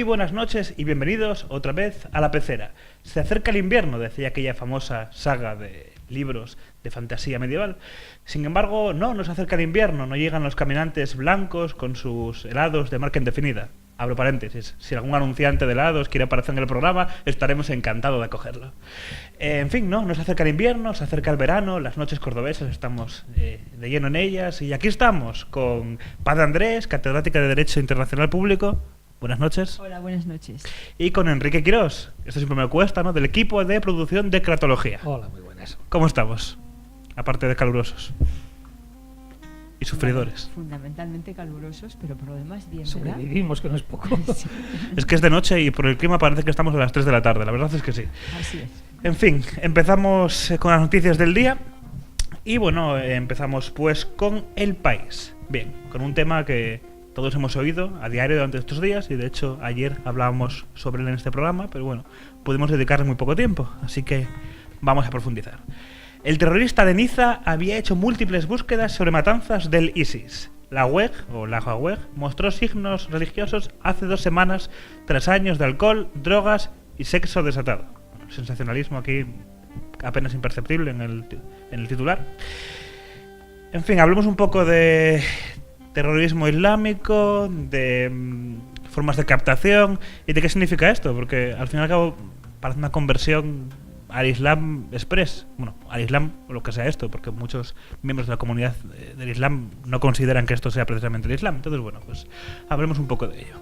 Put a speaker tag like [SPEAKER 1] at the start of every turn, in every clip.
[SPEAKER 1] buenas noches y bienvenidos otra vez a La Pecera. Se acerca el invierno, decía aquella famosa saga de libros de fantasía medieval. Sin embargo, no se acerca el invierno, no llegan los caminantes blancos con sus helados de marca indefinida. Abro paréntesis, si algún anunciante de helados quiere aparecer en el programa, estaremos encantados de acogerlo. En fin, no se acerca el invierno, se acerca el verano, las noches cordobesas estamos de lleno en ellas, y aquí estamos con Padre Andrés, catedrática de Derecho Internacional Público. Buenas noches.
[SPEAKER 2] Hola, buenas noches.
[SPEAKER 1] Y con Enrique Quirós, esto siempre me cuesta, ¿no? Del equipo de producción de Cratología.
[SPEAKER 3] Hola, muy buenas.
[SPEAKER 1] ¿Cómo estamos? Aparte de calurosos y sufridores.
[SPEAKER 2] Fundamentalmente calurosos, pero por lo demás bien, ¿verdad?
[SPEAKER 3] Sobrevivimos, que no es poco.
[SPEAKER 2] Sí.
[SPEAKER 1] Es que es de noche y por el clima parece que estamos a las 3 de la tarde, la verdad es que sí.
[SPEAKER 2] Así es.
[SPEAKER 1] En fin, empezamos con las noticias del día. Y bueno, empezamos pues con El País. Bien, con un tema que todos hemos oído a diario durante estos días, y de hecho ayer hablábamos sobre él en este programa, pero bueno, pudimos dedicarle muy poco tiempo, así que vamos a profundizar. El terrorista de Niza había hecho múltiples búsquedas sobre matanzas del ISIS. La WEG mostró signos religiosos hace 2 semanas tras años de alcohol, drogas y sexo desatado. Sensacionalismo aquí apenas imperceptible en el titular. En fin, hablemos un poco de terrorismo islámico, de formas de captación y de qué significa esto, porque al fin y al cabo parece una conversión al Islam express, bueno, al Islam o lo que sea esto, porque muchos miembros de la comunidad del Islam no consideran que esto sea precisamente el Islam. Entonces, bueno, pues hablemos un poco de ello.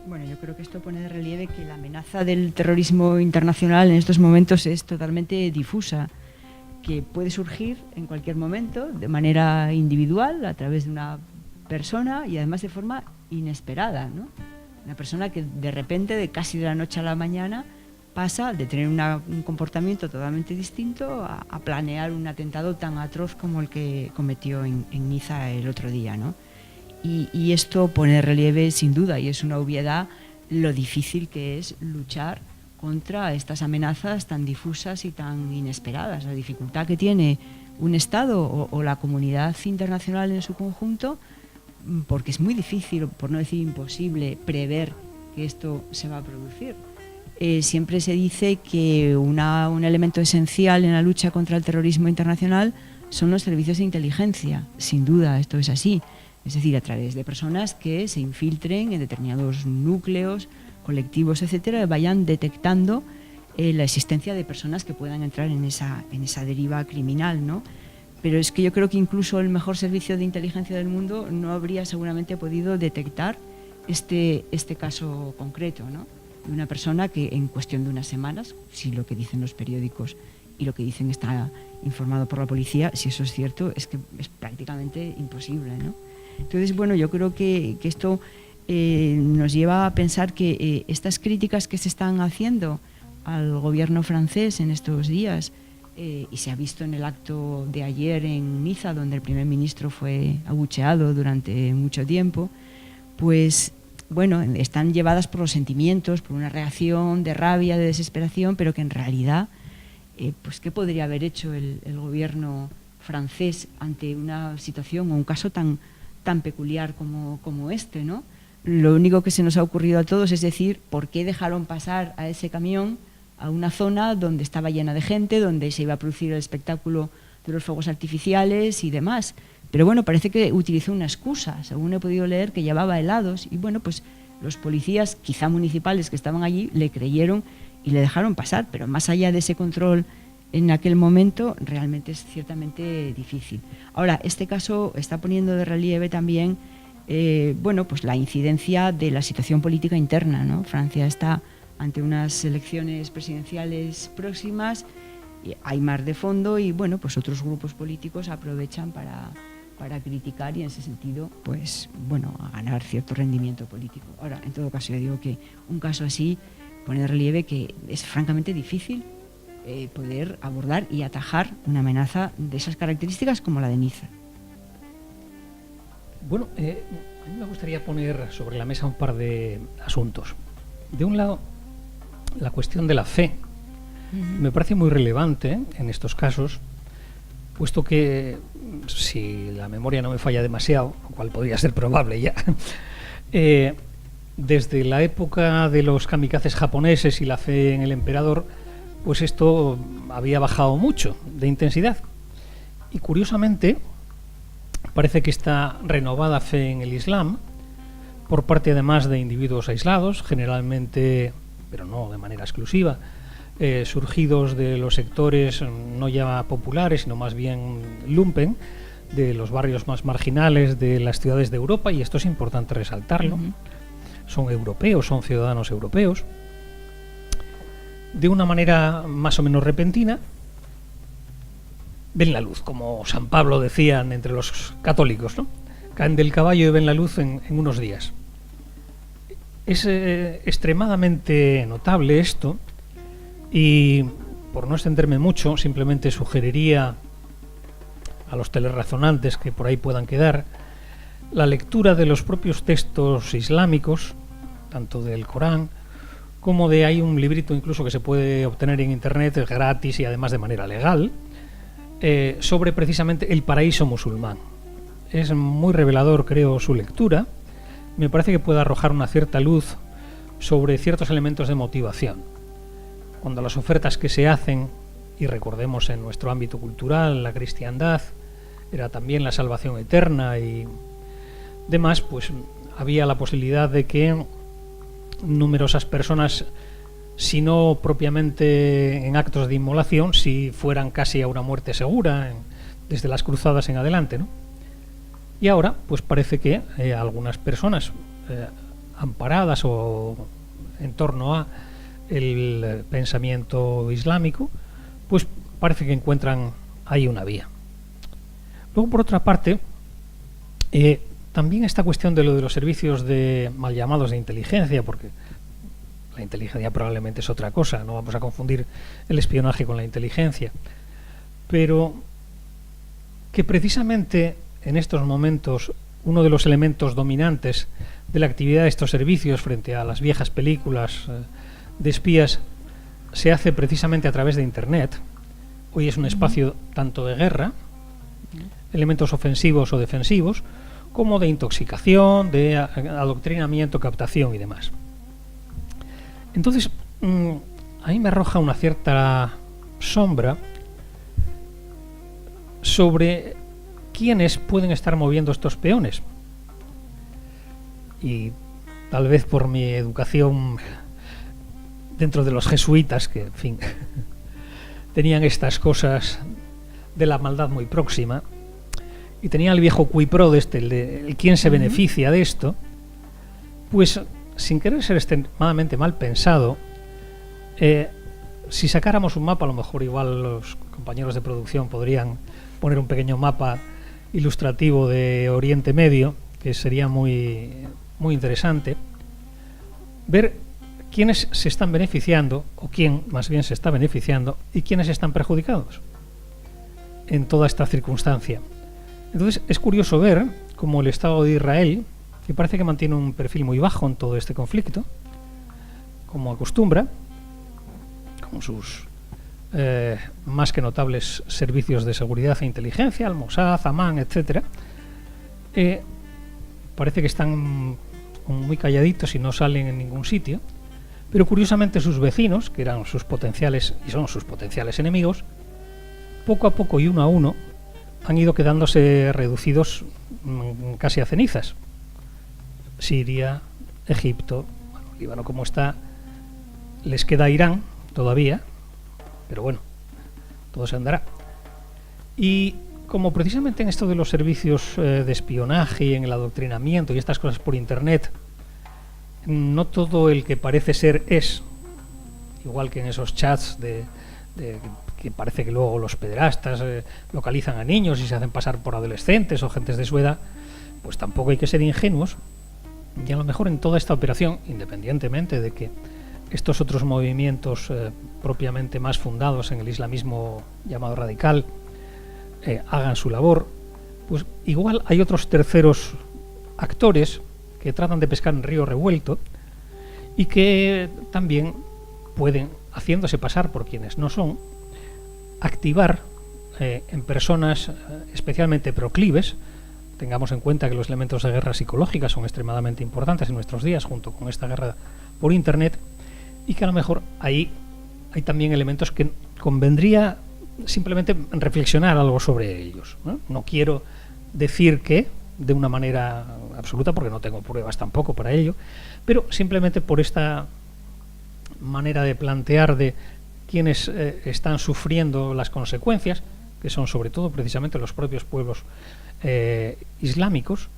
[SPEAKER 2] Bueno, yo creo que esto pone de relieve que la amenaza del terrorismo internacional en estos momentos es totalmente difusa, que puede surgir en cualquier momento de manera individual, a través de una persona y además de forma inesperada, ¿no? Una persona que de repente, de casi de la noche a la mañana, pasa de tener un comportamiento totalmente distinto a planear un atentado tan atroz como el que cometió en Niza el otro día, ¿no? Y esto pone de relieve, sin duda, y es una obviedad, lo difícil que es luchar contra estas amenazas tan difusas y tan inesperadas, la dificultad que tiene un Estado o la comunidad internacional en su conjunto, porque es muy difícil, por no decir imposible, prever que esto se va a producir. Siempre se dice que un elemento esencial en la lucha contra el terrorismo internacional son los servicios de inteligencia. Sin duda, esto es así. Es decir, a través de personas que se infiltren en determinados núcleos, colectivos, etcétera, vayan detectando la existencia de personas que puedan entrar en esa deriva criminal, ¿no? Pero es que yo creo que incluso el mejor servicio de inteligencia del mundo no habría seguramente podido detectar este caso concreto, ¿no? De una persona que en cuestión de unas semanas, si lo que dicen los periódicos y lo que dicen está informado por la policía, si eso es cierto, es que es prácticamente imposible, ¿no? Entonces, bueno, yo creo que esto nos lleva a pensar que estas críticas que se están haciendo al gobierno francés en estos días, y se ha visto en el acto de ayer en Niza, donde el primer ministro fue abucheado durante mucho tiempo, pues bueno, están llevadas por los sentimientos, por una reacción de rabia, de desesperación, pero que en realidad, pues ¿qué podría haber hecho el gobierno francés ante una situación o un caso tan peculiar como este, ¿no? Lo único que se nos ha ocurrido a todos es decir, ¿por qué dejaron pasar a ese camión a una zona donde estaba llena de gente, donde se iba a producir el espectáculo de los fuegos artificiales y demás? Pero bueno, parece que utilizó una excusa, según he podido leer, que llevaba helados, y bueno, pues los policías, quizá municipales, que estaban allí, le creyeron y le dejaron pasar, pero más allá de ese control en aquel momento, realmente es ciertamente difícil. Ahora, este caso está poniendo de relieve también, bueno, pues la incidencia de la situación política interna, ¿no? Francia está ante unas elecciones presidenciales próximas, y hay mar de fondo y bueno, pues otros grupos políticos aprovechan para criticar y en ese sentido, pues bueno, a ganar cierto rendimiento político. Ahora, en todo caso, yo digo que un caso así pone de relieve que es francamente difícil poder abordar y atajar una amenaza de esas características como la de Niza.
[SPEAKER 3] Bueno, a mí me gustaría poner sobre la mesa un par de asuntos. De un lado, la cuestión de la fe. Me parece muy relevante en estos casos, puesto que, si la memoria no me falla demasiado, lo cual podría ser probable ya, desde la época de los kamikazes japoneses y la fe en el emperador, pues esto había bajado mucho de intensidad. Y curiosamente, parece que esta renovada fe en el Islam, por parte además de individuos aislados, generalmente, pero no de manera exclusiva, surgidos de los sectores no ya populares, sino más bien lumpen, de los barrios más marginales de las ciudades de Europa, y esto es importante resaltarlo. Son europeos, son ciudadanos europeos. De una manera más o menos repentina, ven la luz, como San Pablo decían entre los católicos, ¿no? Caen del caballo y ven la luz en unos días. Es extremadamente notable esto, y por no extenderme mucho, simplemente sugeriría a los telerazonantes que por ahí puedan quedar la lectura de los propios textos islámicos, tanto del Corán como de, hay un librito incluso que se puede obtener en internet, es gratis y además de manera legal, sobre precisamente el paraíso musulmán. Es muy revelador, creo, su lectura. Me parece que puede arrojar una cierta luz sobre ciertos elementos de motivación. Cuando las ofertas que se hacen, y recordemos en nuestro ámbito cultural, la cristiandad era también la salvación eterna y demás, pues había la posibilidad de que numerosas personas, si no propiamente en actos de inmolación, si fueran casi a una muerte segura, desde las cruzadas en adelante, ¿no? Y ahora, pues parece que algunas personas amparadas o en torno a el pensamiento islámico, pues parece que encuentran ahí una vía. Luego, por otra parte, también esta cuestión de lo de los servicios de mal llamados de inteligencia, porque la inteligencia probablemente es otra cosa, no vamos a confundir el espionaje con la inteligencia, pero que precisamente en estos momentos uno de los elementos dominantes de la actividad de estos servicios frente a las viejas películas de espías se hace precisamente a través de Internet. Hoy es un espacio tanto de guerra, elementos ofensivos o defensivos, como de intoxicación, de adoctrinamiento, captación y demás. Entonces, a mí me arroja una cierta sombra sobre quiénes pueden estar moviendo estos peones. Y tal vez por mi educación dentro de los jesuitas, que en fin tenían estas cosas de la maldad muy próxima, y tenía el viejo qui pro de este, el quién se beneficia de esto, pues sin querer ser extremadamente mal pensado, si sacáramos un mapa, a lo mejor igual los compañeros de producción podrían poner un pequeño mapa ilustrativo de Oriente Medio, que sería muy, muy interesante, ver quiénes se están beneficiando, o quién más bien se está beneficiando, y quiénes están perjudicados en toda esta circunstancia. Entonces es curioso ver cómo el Estado de Israel, que parece que mantiene un perfil muy bajo en todo este conflicto, como acostumbra, con sus más que notables servicios de seguridad e inteligencia, el Mossad, Amán, etc., parece que están muy calladitos y no salen en ningún sitio, pero curiosamente sus vecinos, que eran sus potenciales y son sus potenciales enemigos, poco a poco y uno a uno han ido quedándose reducidos casi a cenizas. Siria, Egipto, bueno, Líbano como está, les queda Irán todavía, pero bueno, todo se andará. Y como precisamente en esto de los servicios de espionaje y en el adoctrinamiento y estas cosas por internet, no todo el que parece ser es, igual que en esos chats que parece que luego los pederastas localizan a niños y se hacen pasar por adolescentes o gentes de su edad, pues tampoco hay que ser ingenuos, y a lo mejor en toda esta operación, independientemente de que estos otros movimientos propiamente más fundados en el islamismo llamado radical hagan su labor, pues igual hay otros terceros actores que tratan de pescar en río revuelto y que también pueden, haciéndose pasar por quienes no son, activar en personas especialmente proclives tengamos en cuenta que los elementos de guerra psicológica son extremadamente importantes en nuestros días, junto con esta guerra por Internet, y que a lo mejor ahí hay también elementos que convendría simplemente reflexionar algo sobre ellos, ¿no? No quiero decir que de una manera absoluta, porque no tengo pruebas tampoco para ello, pero simplemente por esta manera de plantear de quienes están sufriendo las consecuencias, que son sobre todo precisamente los propios pueblos islámicos,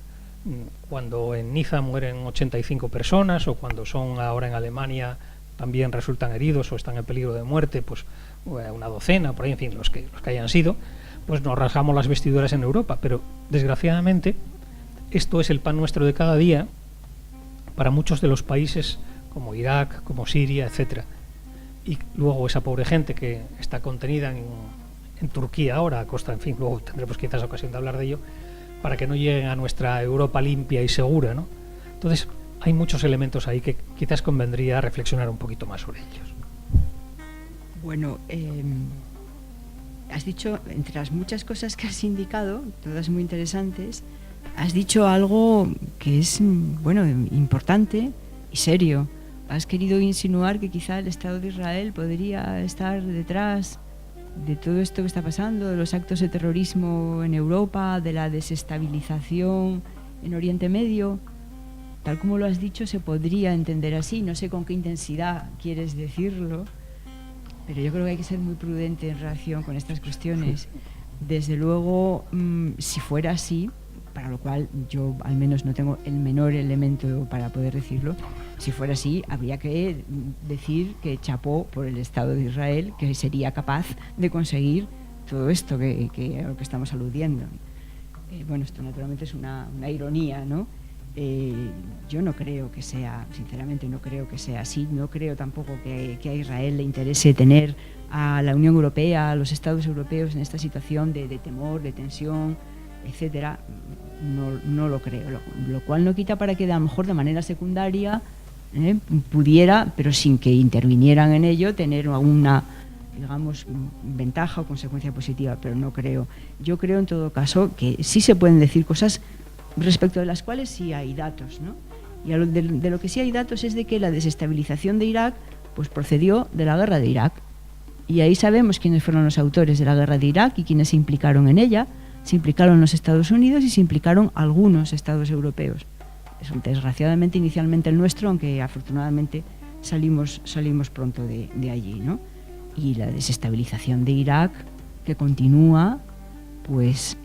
[SPEAKER 3] cuando en Niza mueren 85 personas, o cuando son ahora en Alemania también resultan heridos o están en peligro de muerte, pues una docena, por ahí, en fin, los que hayan sido, pues nos rasgamos las vestiduras en Europa, pero desgraciadamente esto es el pan nuestro de cada día para muchos de los países como Irak, como Siria, etcétera. Y luego esa pobre gente que está contenida en Turquía ahora, a costa, en fin, luego tendremos quizás ocasión de hablar de ello, para que no lleguen a nuestra Europa limpia y segura, ¿no? Entonces, hay muchos elementos ahí que quizás convendría reflexionar un poquito más sobre ellos.
[SPEAKER 2] Bueno, has dicho, entre las muchas cosas que has indicado, todas muy interesantes, has dicho algo que es, bueno, importante y serio. Has querido insinuar que quizá el Estado de Israel podría estar detrás de todo esto que está pasando, de los actos de terrorismo en Europa, de la desestabilización en Oriente Medio. Tal como lo has dicho, se podría entender así. No sé con qué intensidad quieres decirlo, pero yo creo que hay que ser muy prudente en relación con estas cuestiones. Desde luego, si fuera así, para lo cual yo al menos no tengo el menor elemento para poder decirlo, si fuera así, habría que decir que chapó por el Estado de Israel, que sería capaz de conseguir todo esto que a lo que estamos aludiendo. Bueno, esto naturalmente es una ironía, ¿no? Yo no creo que sea, sinceramente no creo que sea así. No creo tampoco que a Israel le interese tener a la Unión Europea, a los Estados europeos en esta situación de temor, de tensión, etcétera. No lo creo, lo cual no quita para que a lo mejor de manera secundaria pudiera, pero sin que intervinieran en ello, tener alguna, digamos, ventaja o consecuencia positiva, pero no creo. Yo creo en todo caso que sí se pueden decir cosas respecto de las cuales sí hay datos, ¿no? Y de lo que sí hay datos es de que la desestabilización de Irak pues procedió de la guerra de Irak, y ahí sabemos quiénes fueron los autores de la guerra de Irak y quiénes se implicaron en ella. Se implicaron los Estados Unidos y se implicaron algunos estados europeos. Desgraciadamente inicialmente el nuestro, aunque afortunadamente salimos pronto de allí, ¿no? Y la desestabilización de Irak, que continúa, pues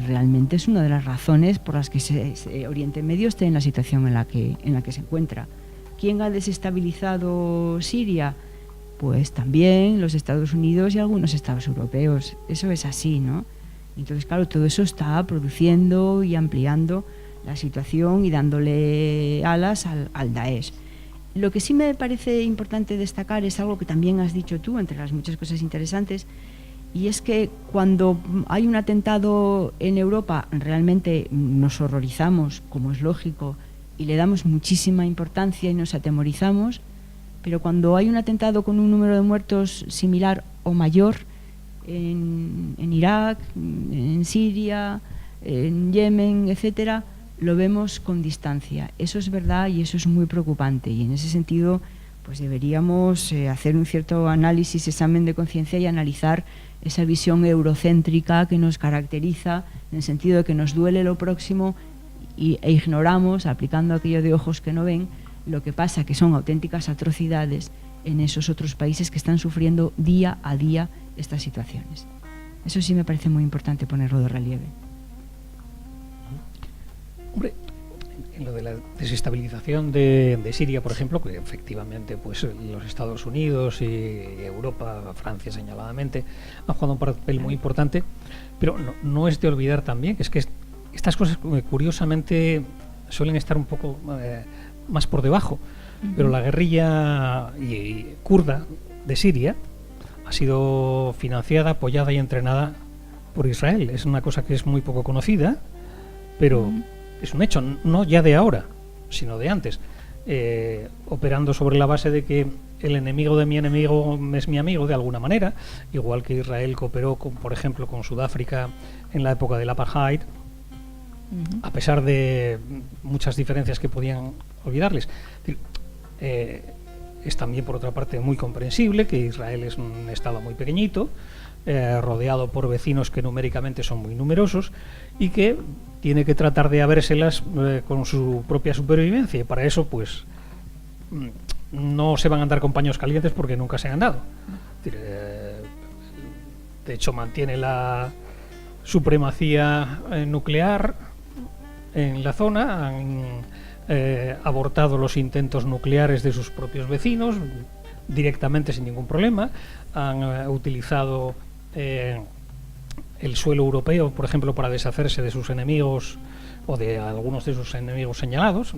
[SPEAKER 2] realmente es una de las razones por las que Oriente Medio esté en la situación en la que se encuentra. ¿Quién ha desestabilizado Siria? Pues también los Estados Unidos y algunos estados europeos. Eso es así, ¿no? Entonces, claro, todo eso está produciendo y ampliando la situación y dándole alas al Daesh. Lo que sí me parece importante destacar es algo que también has dicho tú, entre las muchas cosas interesantes, y es que cuando hay un atentado en Europa realmente nos horrorizamos, como es lógico, y le damos muchísima importancia y nos atemorizamos, pero cuando hay un atentado con un número de muertos similar o mayor, en Irak, en Siria, en Yemen, etcétera, lo vemos con distancia. Eso es verdad y eso es muy preocupante, y en ese sentido pues deberíamos hacer un cierto análisis, examen de conciencia y analizar esa visión eurocéntrica que nos caracteriza, en el sentido de que nos duele lo próximo e ignoramos, aplicando aquello de ojos que no ven, lo que pasa, que son auténticas atrocidades en esos otros países que están sufriendo día a día estas situaciones. Eso sí me parece muy importante ponerlo de relieve.
[SPEAKER 3] Hombre, en lo de la desestabilización de Siria, por ejemplo, que efectivamente pues los Estados Unidos y Europa, Francia señaladamente, han jugado un papel muy importante, pero no es de olvidar también que es que estas cosas curiosamente suelen estar un poco más por debajo. Pero la guerrilla kurda de Siria ha sido financiada, apoyada y entrenada por Israel. Es una cosa que es muy poco conocida, pero es un hecho, no ya de ahora, sino de antes, operando sobre la base de que el enemigo de mi enemigo es mi amigo de alguna manera, igual que Israel cooperó, por ejemplo, con Sudáfrica en la época del apartheid. a pesar de muchas diferencias que podían olvidarles. Es también, por otra parte, muy comprensible que Israel es un estado muy pequeñito, rodeado por vecinos que numéricamente son muy numerosos y que tiene que tratar de habérselas con su propia supervivencia, y para eso pues no se van a andar con paños calientes porque nunca se han dado. De hecho, mantiene la supremacía nuclear en la zona, han abortado los intentos nucleares de sus propios vecinos directamente sin ningún problema, han utilizado el suelo europeo, por ejemplo, para deshacerse de sus enemigos o de algunos de sus enemigos señalados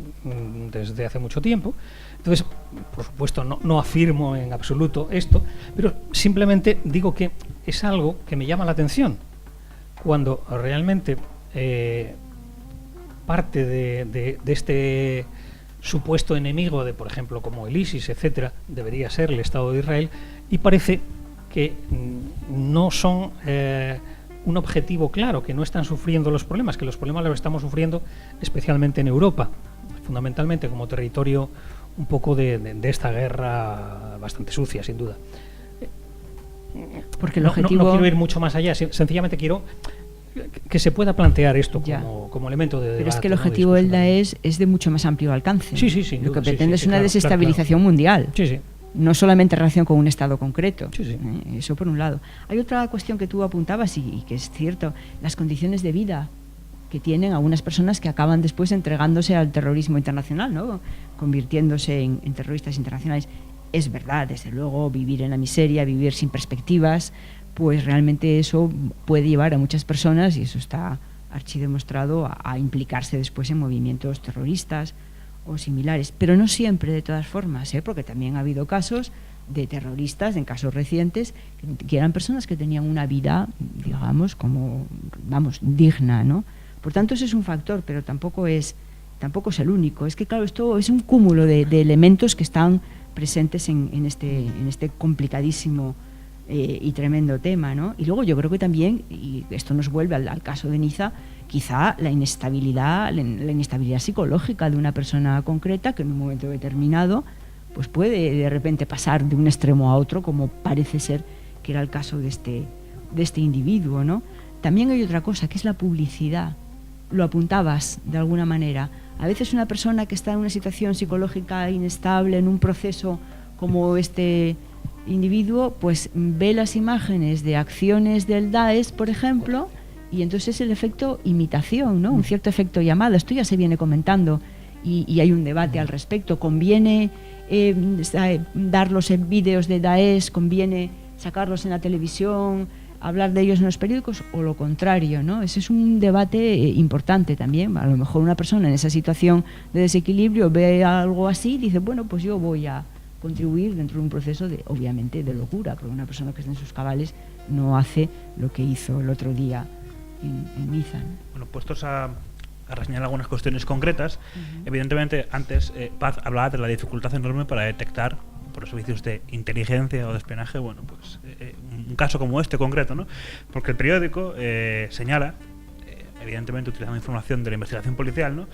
[SPEAKER 3] desde hace mucho tiempo. Entonces, por supuesto, no afirmo en absoluto esto, pero simplemente digo que es algo que me llama la atención cuando realmente parte de este supuesto enemigo de, por ejemplo, como el ISIS, etcétera, debería ser el Estado de Israel, y parece que no son un objetivo claro, que no están sufriendo los problemas, que los problemas los estamos sufriendo especialmente en Europa, fundamentalmente como territorio un poco de esta guerra bastante sucia, sin duda.
[SPEAKER 2] Porque el objetivo...
[SPEAKER 3] no quiero ir mucho más allá, sencillamente quiero que se pueda plantear esto como elemento de debate.
[SPEAKER 2] Pero es que el objetivo del Daesh es de mucho más amplio alcance.
[SPEAKER 3] Sí, sin
[SPEAKER 2] Lo
[SPEAKER 3] duda,
[SPEAKER 2] que pretende es una
[SPEAKER 3] claro,
[SPEAKER 2] desestabilización mundial.
[SPEAKER 3] Sí.
[SPEAKER 2] No solamente en relación con un Estado concreto.
[SPEAKER 3] Sí.
[SPEAKER 2] Eso por un lado. Hay otra cuestión que tú apuntabas y que es cierto, las condiciones de vida que tienen algunas personas que acaban después entregándose al terrorismo internacional, ¿no? Convirtiéndose en terroristas internacionales. Es verdad, desde luego, vivir en la miseria, vivir sin perspectivas, pues realmente eso puede llevar a muchas personas, y eso está archidemostrado, a implicarse después en movimientos terroristas o similares. Pero no siempre, de todas formas, porque también ha habido casos de terroristas, en casos recientes, que eran personas que tenían una vida, digamos, digna, ¿no? Por tanto, ese es un factor, pero tampoco es el único. Es que, claro, esto es un cúmulo de elementos que están presentes en este complicadísimo y tremendo tema, ¿no? Y luego yo creo que también, y esto nos vuelve al caso de Niza, quizá la inestabilidad psicológica de una persona concreta que en un momento determinado pues puede de repente pasar de un extremo a otro, como parece ser que era el caso de este individuo, ¿no? También hay otra cosa, que es la publicidad. Lo apuntabas de alguna manera. A veces una persona que está en una situación psicológica inestable, en un proceso como este individuo, pues ve las imágenes de acciones del Daesh, por ejemplo, y entonces es el efecto imitación, ¿no? Un cierto efecto llamada. Esto ya se viene comentando y hay un debate al respecto. ¿Conviene darlos en vídeos de Daesh? ¿Conviene sacarlos en la televisión? ¿Hablar de ellos en los periódicos? ¿O lo contrario, ¿no? Ese es un debate importante también. A lo mejor una persona en esa situación de desequilibrio ve algo así y dice, bueno, pues yo voy a contribuir dentro de un proceso obviamente de locura, porque una persona que está en sus cabales no hace lo que hizo el otro día en Niza, ¿no?
[SPEAKER 1] Bueno, puestos a reseñar algunas cuestiones concretas, evidentemente antes Paz hablaba de la dificultad enorme para detectar por los servicios de inteligencia o de espionaje, bueno, pues un caso como este concreto, ¿no? Porque el periódico señala, evidentemente utilizando información de la investigación policial, ¿no?,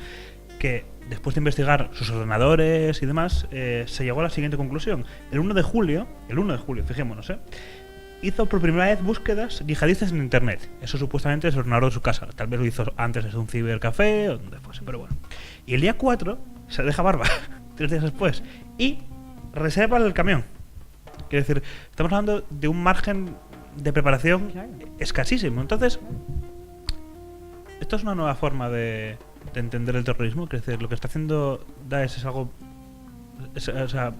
[SPEAKER 1] que después de investigar sus ordenadores y demás, se llegó a la siguiente conclusión. El 1 de julio, fijémonos, hizo por primera vez búsquedas yihadistas en internet. Eso supuestamente es el ordenador de su casa. Tal vez lo hizo antes desde un cibercafé o donde fuese, pero bueno. Y el día 4 se deja barba, 3 días después, y reserva el camión. Quiero decir, estamos hablando de un margen de preparación escasísimo. Entonces, esto es una nueva forma de entender el terrorismo. Quiero decir, lo que está haciendo Daesh es algo... o sea,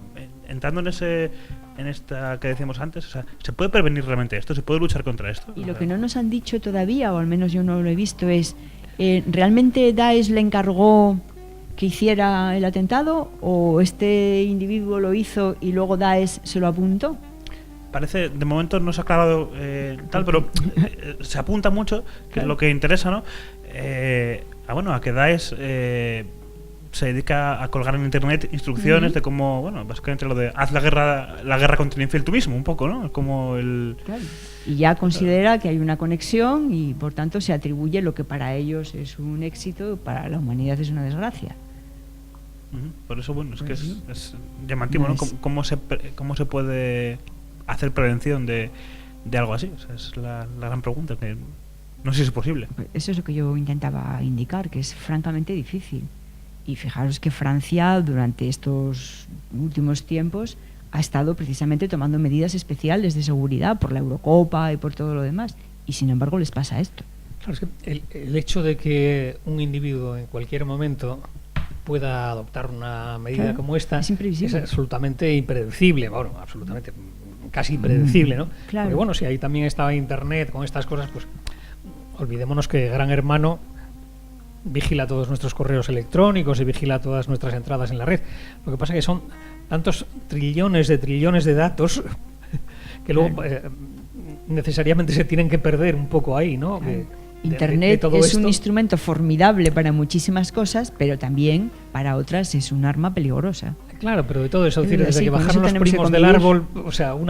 [SPEAKER 1] entrando en esta que decíamos antes, o sea, ¿se puede prevenir realmente esto? ¿Se puede luchar contra esto?
[SPEAKER 2] Y lo que no nos han dicho todavía, o al menos yo no lo he visto, es ¿realmente Daesh le encargó que hiciera el atentado o este individuo lo hizo y luego Daesh se lo apuntó?
[SPEAKER 1] Parece, de momento no se ha aclarado tal, pero se apunta mucho, que es lo que interesa, ¿no? A que Daesh se dedica a colgar en internet instrucciones de cómo, bueno, básicamente lo de haz la guerra contra el infiel tú mismo, un poco, ¿no? Como el...
[SPEAKER 2] Claro. Y ya considera que hay una conexión y por tanto se atribuye lo que para ellos es un éxito, para la humanidad es una desgracia.
[SPEAKER 1] Por eso, bueno, es
[SPEAKER 2] Pues
[SPEAKER 1] que
[SPEAKER 2] sí.
[SPEAKER 1] es llamativo, ¿no?
[SPEAKER 2] No es-
[SPEAKER 1] ¿Cómo se puede hacer prevención de algo así? O sea, es la gran pregunta, que no sé si es posible.
[SPEAKER 2] Eso es lo que yo intentaba indicar, que es francamente difícil. Y fijaros que Francia durante estos últimos tiempos ha estado precisamente tomando medidas especiales de seguridad por la Eurocopa y por todo lo demás. Y sin embargo les pasa esto.
[SPEAKER 3] Claro, es que el hecho de que un individuo en cualquier momento pueda adoptar una medida
[SPEAKER 2] Claro,
[SPEAKER 3] como esta
[SPEAKER 2] es imprevisible.
[SPEAKER 3] absolutamente impredecible, bueno, absolutamente, casi impredecible, ¿no?
[SPEAKER 2] Claro.
[SPEAKER 3] Porque bueno, si ahí también estaba Internet con estas cosas, pues olvidémonos que Gran Hermano vigila todos nuestros correos electrónicos y vigila todas nuestras entradas en la red. Lo que pasa es que son tantos trillones de datos que luego necesariamente se tienen que perder un poco ahí, ¿no?
[SPEAKER 2] Claro.
[SPEAKER 3] De
[SPEAKER 2] Internet
[SPEAKER 3] todo
[SPEAKER 2] es
[SPEAKER 3] esto.
[SPEAKER 2] un instrumento formidable para muchísimas cosas, pero también para otras es un arma peligrosa.
[SPEAKER 3] Claro, pero de todo eso, es
[SPEAKER 2] Es
[SPEAKER 3] decir,
[SPEAKER 2] decir,
[SPEAKER 3] desde que
[SPEAKER 2] con eso
[SPEAKER 3] bajaron los
[SPEAKER 2] tenemos que
[SPEAKER 3] primos del
[SPEAKER 2] convivir.
[SPEAKER 3] árbol, o sea, con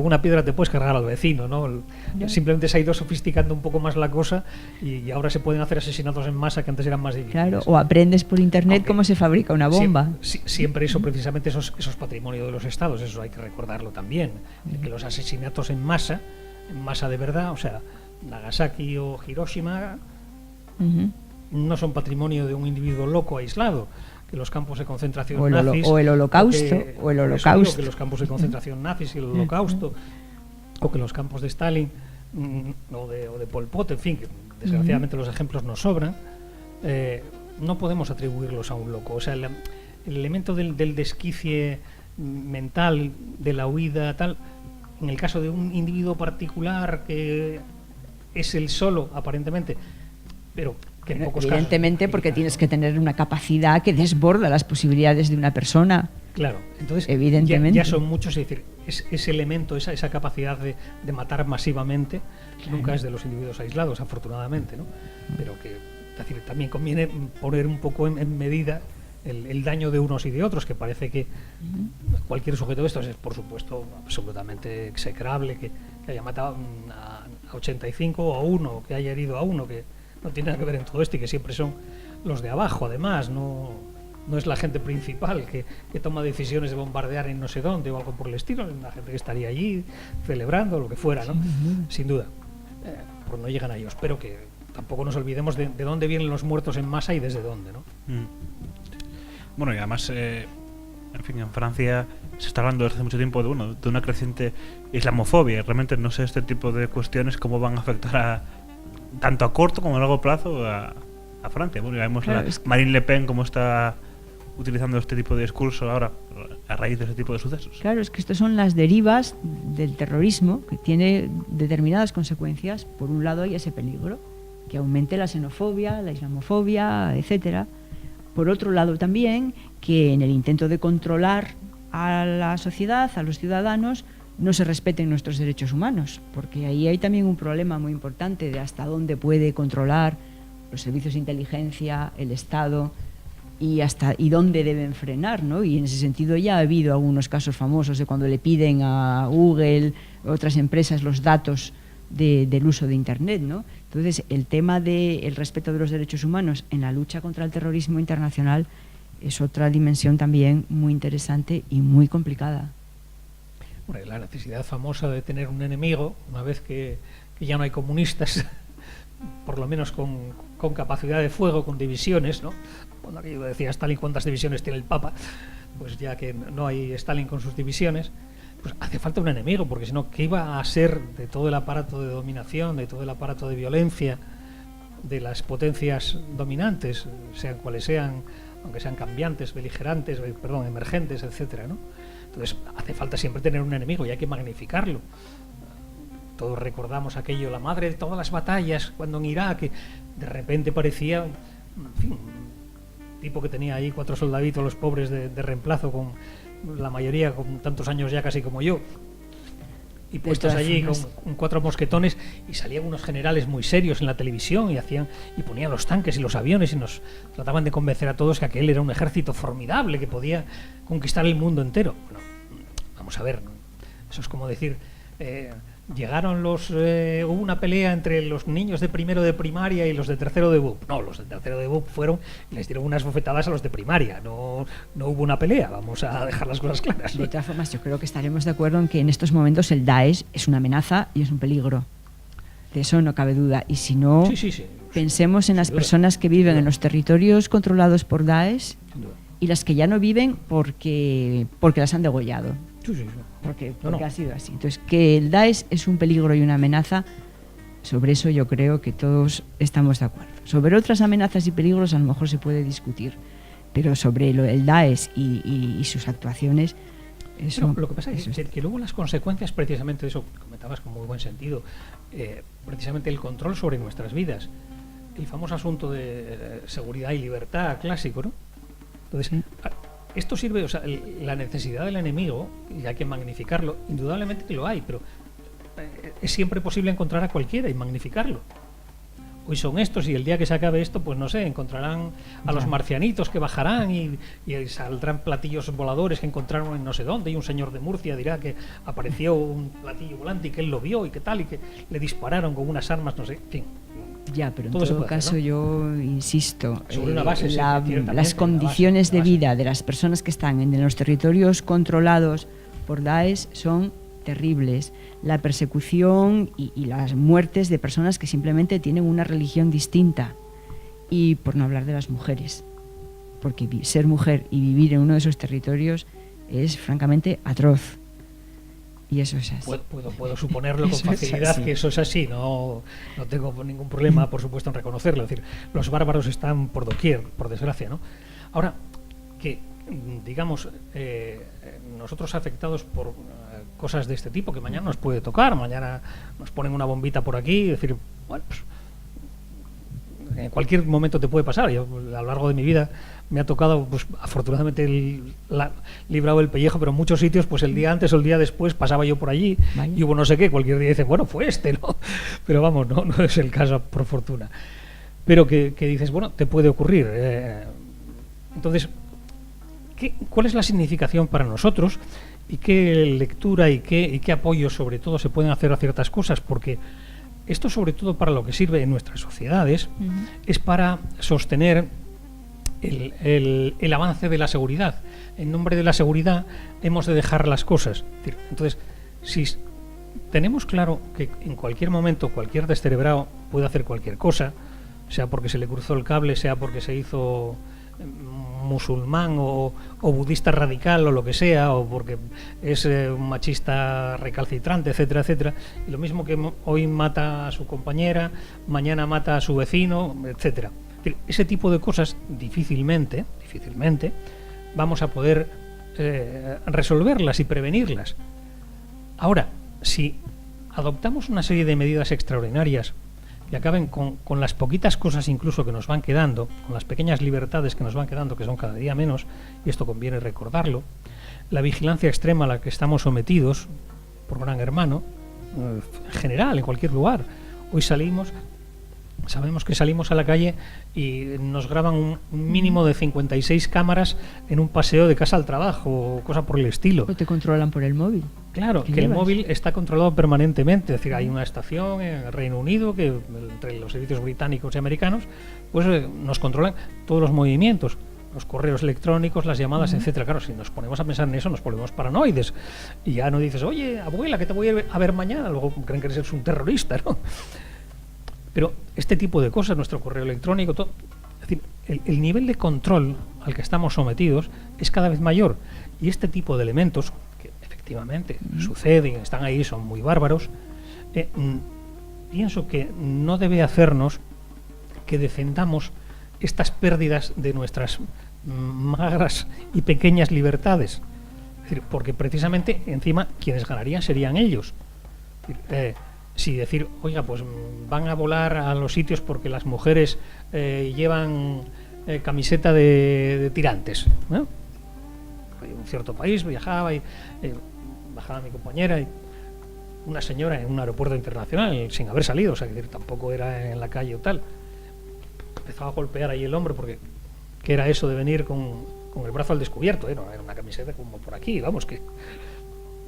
[SPEAKER 3] una piedra te puedes cargar al vecino, ¿no?
[SPEAKER 2] Ya.
[SPEAKER 3] Simplemente se ha ido sofisticando un poco más la cosa y ahora se pueden hacer asesinatos en masa que antes eran más difíciles.
[SPEAKER 2] Claro, o aprendes por internet
[SPEAKER 3] Aunque
[SPEAKER 2] cómo se fabrica una bomba.
[SPEAKER 3] Siempre eso, precisamente, esos patrimonio de los estados, eso hay que recordarlo también. Que los asesinatos en masa de verdad, o sea, Nagasaki o Hiroshima,
[SPEAKER 2] Ujú.
[SPEAKER 3] no son patrimonio de un individuo loco aislado, que los campos de concentración
[SPEAKER 2] O el
[SPEAKER 3] nazis
[SPEAKER 2] o el holocausto,
[SPEAKER 3] que,
[SPEAKER 2] o el
[SPEAKER 3] por eso
[SPEAKER 2] holocausto.
[SPEAKER 3] digo que los campos de concentración nazis y el holocausto, o que los campos de Stalin o de Pol Pot, en fin, que desgraciadamente los ejemplos nos sobran, no podemos atribuirlos a un loco. O sea, el elemento del desquicie mental, de la huida, tal, en el caso de un individuo particular que es el solo, aparentemente, pero que en pocos
[SPEAKER 2] Evidentemente,
[SPEAKER 3] casos,
[SPEAKER 2] porque tienes que tener una capacidad que desborda las posibilidades de una persona.
[SPEAKER 3] Claro, entonces
[SPEAKER 2] Evidentemente.
[SPEAKER 3] ya son muchos, es decir, ese elemento, esa capacidad de matar masivamente, nunca es de los individuos aislados, afortunadamente, ¿no? Pero que, es decir, también conviene poner un poco en medida el daño de unos y de otros, que parece que cualquier sujeto de estos es, por supuesto, absolutamente execrable, que haya matado a 85 o a uno, que haya herido a uno, que no tiene nada que ver en todo esto y que siempre son los de abajo, además, no es la gente principal que toma decisiones de bombardear en no sé dónde o algo por el estilo, es la gente que estaría allí celebrando, lo que fuera, ¿no? Sin duda, pues no llegan a ellos, pero que tampoco nos olvidemos de dónde vienen los muertos en masa y desde dónde, ¿no?
[SPEAKER 1] Bueno, y además, en fin, en Francia se está hablando desde hace mucho tiempo de una creciente islamofobia. Realmente no sé este tipo de cuestiones cómo van a afectar tanto a corto como a largo plazo a Francia. Bueno, ya vemos
[SPEAKER 2] Claro,
[SPEAKER 1] Marine Le Pen cómo está utilizando este tipo de discurso ahora a raíz de ese tipo de sucesos.
[SPEAKER 2] Claro, es que estas son las derivas del terrorismo, que tiene determinadas consecuencias. Por un lado hay ese peligro, que aumente la xenofobia, la islamofobia, etcétera. Por otro lado también, que en el intento de controlar a la sociedad, a los ciudadanos, no se respeten nuestros derechos humanos, porque ahí hay también un problema muy importante de hasta dónde puede controlar los servicios de inteligencia, el Estado, y dónde deben frenar, ¿no? Y en ese sentido ya ha habido algunos casos famosos de cuando le piden a Google, otras empresas, los datos del uso de Internet, ¿no? Entonces, el tema del respeto de los derechos humanos en la lucha contra el terrorismo internacional es otra dimensión también muy interesante y muy complicada.
[SPEAKER 3] Bueno, la necesidad famosa de tener un enemigo, una vez que ya no hay comunistas, por lo menos con capacidad de fuego, con divisiones, ¿no? Cuando aquello decía Stalin, ¿cuántas divisiones tiene el Papa? Pues ya que no hay Stalin con sus divisiones, pues hace falta un enemigo, porque si no, ¿qué iba a ser de todo el aparato de dominación, de todo el aparato de violencia, de las potencias dominantes, sean cuales sean, aunque sean cambiantes, beligerantes, emergentes, etcétera, ¿no? Entonces hace falta siempre tener un enemigo y hay que magnificarlo. Todos recordamos aquello, la madre de todas las batallas, cuando en Irak de repente parecía, en fin, un tipo que tenía ahí 4 soldaditos, los pobres de reemplazo, con la mayoría con tantos años ya casi como yo, y puestos
[SPEAKER 2] todas
[SPEAKER 3] allí
[SPEAKER 2] formas.
[SPEAKER 3] con 4 mosquetones, y salían unos generales muy serios en la televisión y ponían los tanques y los aviones y nos trataban de convencer a todos que aquel era un ejército formidable que podía conquistar el mundo entero. Bueno, vamos a ver, ¿no? Eso es como decir, hubo una pelea entre los niños de primero de primaria y los de tercero de BUP. No, los de tercero de BUP fueron y les dieron unas bofetadas a los de primaria. No hubo una pelea, vamos a dejar las cosas claras.
[SPEAKER 2] De todas formas, yo creo que estaremos de acuerdo en que en estos momentos el Daesh es una amenaza y es un peligro. De eso no cabe duda. Y si no,
[SPEAKER 3] Sí.
[SPEAKER 2] pensemos en las personas que viven en los territorios controlados por Daesh
[SPEAKER 3] Sin duda.
[SPEAKER 2] y las que ya no viven porque las han degollado.
[SPEAKER 3] Sí.
[SPEAKER 2] Porque
[SPEAKER 3] No.
[SPEAKER 2] ha sido así. Entonces, que el Daesh es un peligro y una amenaza, sobre eso yo creo que todos estamos de acuerdo. Sobre otras amenazas y peligros a lo mejor se puede discutir, pero sobre el Daesh y sus actuaciones, eso...
[SPEAKER 3] Pero lo que pasa es
[SPEAKER 2] eso
[SPEAKER 3] que luego las consecuencias precisamente de eso, que comentabas con muy buen sentido, precisamente el control sobre nuestras vidas, el famoso asunto de seguridad y libertad clásico, ¿no? Entonces,
[SPEAKER 2] Sí.
[SPEAKER 3] esto sirve, o sea, la necesidad del enemigo, y hay que magnificarlo, indudablemente que lo hay, pero es siempre posible encontrar a cualquiera y magnificarlo. Hoy son estos y el día que se acabe esto, pues no sé, encontrarán a los
[SPEAKER 2] Ya.
[SPEAKER 3] marcianitos que bajarán y saldrán platillos voladores que encontraron en no sé dónde, y un señor de Murcia dirá que apareció un platillo volante y que él lo vio y que tal, y que le dispararon con unas armas, no sé, en fin.
[SPEAKER 2] Ya, pero en
[SPEAKER 3] Todo se
[SPEAKER 2] todo
[SPEAKER 3] puede hacer,
[SPEAKER 2] caso
[SPEAKER 3] ¿no?
[SPEAKER 2] yo insisto,
[SPEAKER 3] Sobre una base, sí, ciertamente,
[SPEAKER 2] las
[SPEAKER 3] una
[SPEAKER 2] condiciones
[SPEAKER 3] base,
[SPEAKER 2] de
[SPEAKER 3] una base.
[SPEAKER 2] vida de las personas que están en los territorios controlados por Daesh son terribles. La persecución y las muertes de personas que simplemente tienen una religión distinta. Y por no hablar de las mujeres, porque ser mujer y vivir en uno de esos territorios es francamente atroz. Y eso es así.
[SPEAKER 3] Puedo suponerlo con
[SPEAKER 2] Eso es
[SPEAKER 3] facilidad
[SPEAKER 2] así.
[SPEAKER 3] que eso es así, no tengo ningún problema, por supuesto, en reconocerlo. Es decir, los bárbaros están por doquier, por desgracia, ¿no? Ahora, que digamos, nosotros afectados por cosas de este tipo, que mañana nos puede tocar, mañana nos ponen una bombita por aquí, es decir, bueno, pues en cualquier momento te puede pasar. Yo a lo largo de mi vida me ha tocado, pues afortunadamente librado el pellejo, pero en muchos sitios, pues el día antes o el día después pasaba yo por allí.
[SPEAKER 2] Vaya.
[SPEAKER 3] Y hubo no sé qué, cualquier día dice, bueno, fue este, ¿no? Pero vamos, no es el caso, por fortuna. Pero que dices, bueno, te puede ocurrir. Entonces, ¿cuál es la significación para nosotros? ¿Y qué lectura y qué apoyo, sobre todo, se pueden hacer a ciertas cosas? Porque esto, sobre todo, para lo que sirve en nuestras sociedades, es para sostener el avance de la seguridad. En nombre de la seguridad hemos de dejar las cosas. Entonces, si tenemos claro que en cualquier momento cualquier descerebrado puede hacer cualquier cosa, sea porque se le cruzó el cable, sea porque se hizo musulmán o budista radical o lo que sea, o porque es un machista recalcitrante, etcétera, etcétera, y lo mismo que hoy mata a su compañera, mañana mata a su vecino, etcétera. Ese tipo de cosas difícilmente vamos a poder resolverlas y prevenirlas. Ahora, si adoptamos una serie de medidas extraordinarias que acaben con las poquitas cosas incluso que nos van quedando, con las pequeñas libertades que nos van quedando, que son cada día menos, y esto conviene recordarlo, la vigilancia extrema a la que estamos sometidos por Gran Hermano, en general, en cualquier lugar. Hoy sabemos que salimos a la calle y nos graban un mínimo de 56 cámaras en un paseo de casa al trabajo o cosa por el estilo.
[SPEAKER 2] O te controlan por el móvil.
[SPEAKER 3] Claro,
[SPEAKER 2] ¿Qué
[SPEAKER 3] que el
[SPEAKER 2] llevas?
[SPEAKER 3] móvil está controlado permanentemente. Es decir, hay una estación en el Reino Unido que, entre los servicios británicos y americanos, pues nos controlan todos los movimientos, los correos electrónicos, las llamadas, etcétera. Claro, si nos ponemos a pensar en eso, nos ponemos paranoides. Y ya no dices, oye, abuela, que te voy a ver mañana. Luego creen que eres un terrorista, ¿no? Pero este tipo de cosas, nuestro correo electrónico, todo, es decir, el nivel de control al que estamos sometidos es cada vez mayor. Y este tipo de elementos, que efectivamente suceden, están ahí, son muy bárbaros, pienso que no debe hacernos que defendamos estas pérdidas de nuestras magras y pequeñas libertades. Es decir, porque precisamente encima quienes ganarían serían ellos. Es decir, si decir, oiga, pues van a volar a los sitios porque las mujeres llevan camiseta de tirantes, ¿no? En un cierto país viajaba y bajaba mi compañera y una señora en un aeropuerto internacional sin haber salido, o sea, que tampoco era en la calle o tal. Empezaba a golpear ahí el hombro porque ¿qué era eso de venir con el brazo al descubierto? Era una camiseta como por aquí, vamos, que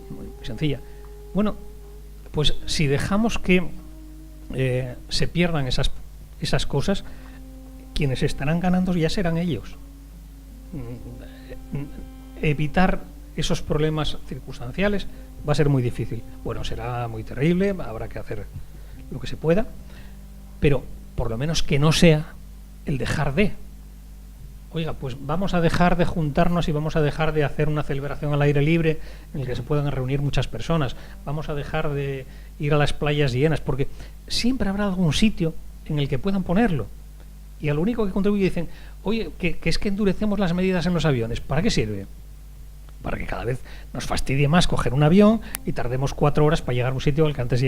[SPEAKER 3] muy sencilla. Bueno, pues si dejamos que se pierdan esas cosas, quienes estarán ganando ya serán ellos. Evitar esos problemas circunstanciales va a ser muy difícil. Bueno, será muy terrible, habrá que hacer lo que se pueda, pero por lo menos que no sea el dejar de. Oiga, pues vamos a dejar de juntarnos y vamos a dejar de hacer una celebración al aire libre en el que se puedan reunir muchas personas. Vamos a dejar de ir a las playas llenas, porque siempre habrá algún sitio en el que puedan ponerlo. Y a lo único que contribuye dicen, oye, que es que endurecemos las medidas en los aviones. ¿Para qué sirve? Para que cada vez nos fastidie más coger un avión y tardemos 4 horas para llegar a un sitio al que antes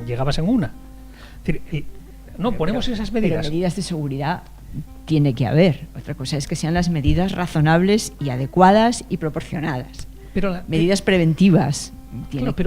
[SPEAKER 3] llegabas en una. Es decir, no, ponemos esas medidas.
[SPEAKER 2] Pero medidas de seguridad tiene que haber. Otra cosa es que sean las medidas razonables y adecuadas y proporcionadas.
[SPEAKER 3] Pero
[SPEAKER 2] medidas preventivas.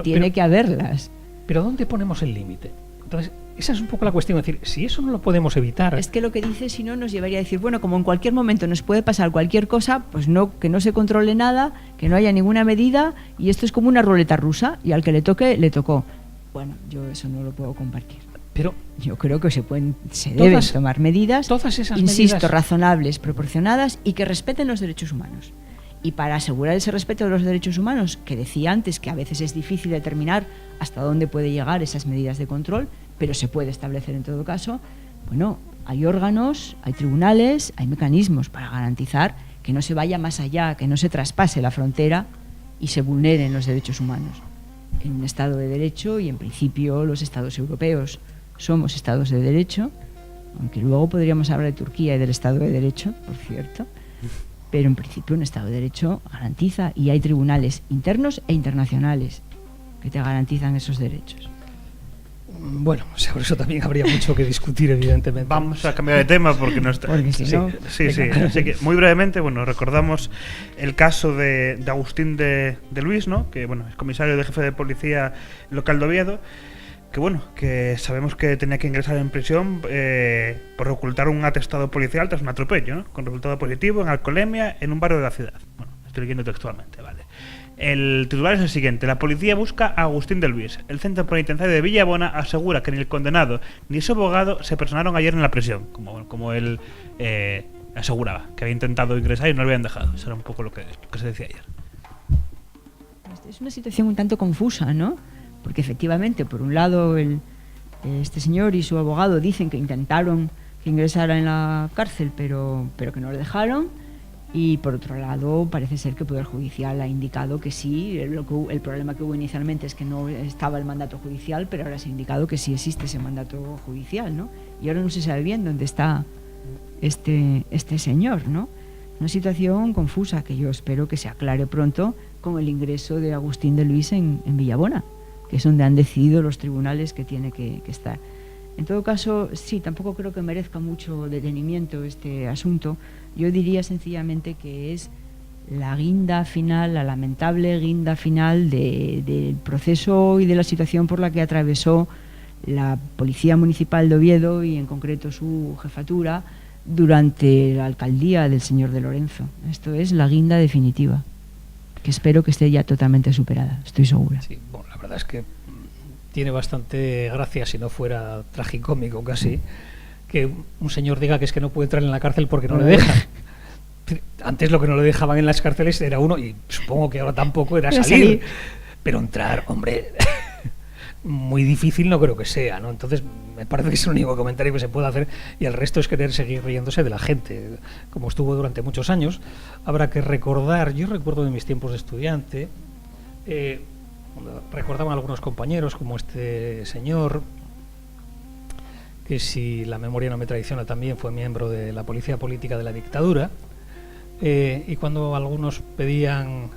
[SPEAKER 2] Tiene que haberlas.
[SPEAKER 3] Pero ¿dónde ponemos el límite? Entonces, esa es un poco la cuestión. Es decir, si eso no lo podemos evitar...
[SPEAKER 2] Es que lo que dice, si no, nos llevaría a decir, bueno, como en cualquier momento nos puede pasar cualquier cosa, pues no, que no se controle nada, que no haya ninguna medida, y esto es como una ruleta rusa, y al que le toque, le tocó. Bueno, yo eso no lo puedo compartir.
[SPEAKER 3] Pero
[SPEAKER 2] yo creo que se deben tomar medidas,
[SPEAKER 3] todas esas
[SPEAKER 2] insisto,
[SPEAKER 3] medidas
[SPEAKER 2] razonables, proporcionadas y que respeten los derechos humanos. Y para asegurar ese respeto de los derechos humanos, que decía antes que a veces es difícil determinar hasta dónde puede llegar esas medidas de control, pero se puede establecer en todo caso, bueno, hay órganos, hay tribunales, hay mecanismos para garantizar que no se vaya más allá, que no se traspase la frontera y se vulneren los derechos humanos. En un Estado de Derecho, y en principio los Estados europeos somos Estados de Derecho, aunque luego podríamos hablar de Turquía y del Estado de Derecho, por cierto, pero en principio un Estado de Derecho garantiza, y hay tribunales internos e internacionales que te garantizan esos derechos.
[SPEAKER 3] Bueno, sobre eso también habría mucho que discutir, evidentemente.
[SPEAKER 1] Vamos a cambiar de tema porque no está...
[SPEAKER 2] Porque si no...
[SPEAKER 1] Sí. Así que, muy brevemente, bueno, recordamos el caso de Agustín de Luis, ¿no? Que, bueno, es comisario de jefe de policía local de Oviedo, que, bueno, que sabemos que tenía que ingresar en prisión por ocultar un atestado policial tras un atropello, ¿no? Con resultado positivo en alcoholemia en un barrio de la ciudad. Bueno, estoy leyendo textualmente, ¿vale? El titular es el siguiente: la policía busca a Agustín de Luis. El centro penitenciario de Villabona asegura que ni el condenado ni su abogado se personaron ayer en la prisión, como él aseguraba, que había intentado ingresar y no lo habían dejado. Eso era un poco lo que se decía ayer.
[SPEAKER 2] Es una situación un tanto confusa, ¿no? Porque efectivamente, por un lado, este señor y su abogado dicen que intentaron que ingresara en la cárcel, pero que no le dejaron. Y por otro lado, parece ser que el Poder Judicial ha indicado que sí. El problema que hubo inicialmente es que no estaba el mandato judicial, pero ahora se ha indicado que sí existe ese mandato judicial, ¿no? Y ahora no se sabe bien dónde está este señor, ¿no? Una situación confusa que yo espero que se aclare pronto con el ingreso de Agustín de Luis en Villabona, que es donde han decidido los tribunales que tiene que estar. En todo caso, sí, tampoco creo que merezca mucho detenimiento este asunto. Yo diría sencillamente que es la guinda final, la lamentable guinda final del proceso y de la situación por la que atravesó la Policía Municipal de Oviedo y en concreto su jefatura durante la alcaldía del señor de Lorenzo. Esto es la guinda definitiva, que espero que esté ya totalmente superada, estoy segura.
[SPEAKER 3] Sí, bueno, la verdad es que tiene bastante gracia, si no fuera tragicómico casi, que un señor diga que es que no puede entrar en la cárcel porque no le dejan. Antes lo que no le dejaban en las cárceles era uno, y supongo que ahora tampoco, era salir. Pero entrar, hombre, muy difícil no creo que sea, ¿no? Entonces me parece que es el único comentario que se puede hacer, y el resto es querer seguir riéndose de la gente, como estuvo durante muchos años. Habrá que recordar, yo recuerdo de mis tiempos de estudiante, recordaban algunos compañeros como este señor, que si la memoria no me traiciona también fue miembro de la policía política de la dictadura, y cuando algunos pedían